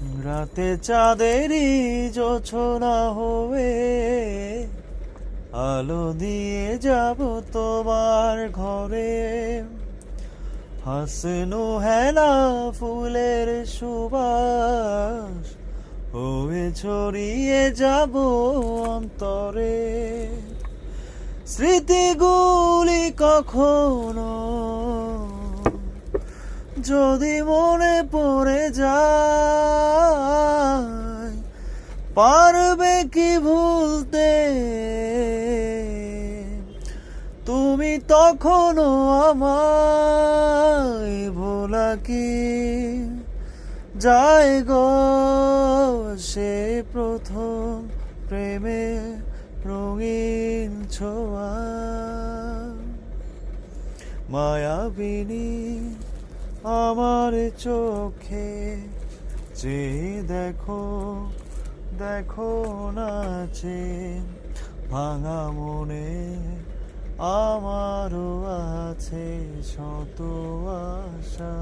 রাতে চাঁদেরই জোছনা হয়ে আলো দিয়ে যাব তোমার ঘরে। হাসনো হেনা ফুলের সুবাস হয়ে ছড়িয়ে যাব অন্তরে। স্মৃতিগুলি কখনো যদি মনে পড়ে যায়, পারবে কি ভুলতে তুমি তখনও আমায়? ভোলা কি যায় গো সে প্রথম প্রেমে রঙিন ছোঁয়া। মায়াবিনী আমার চোখে চেয়ে দেখো, দেখো নাচে ভাঙা মনে আমারও আছে শত আশা।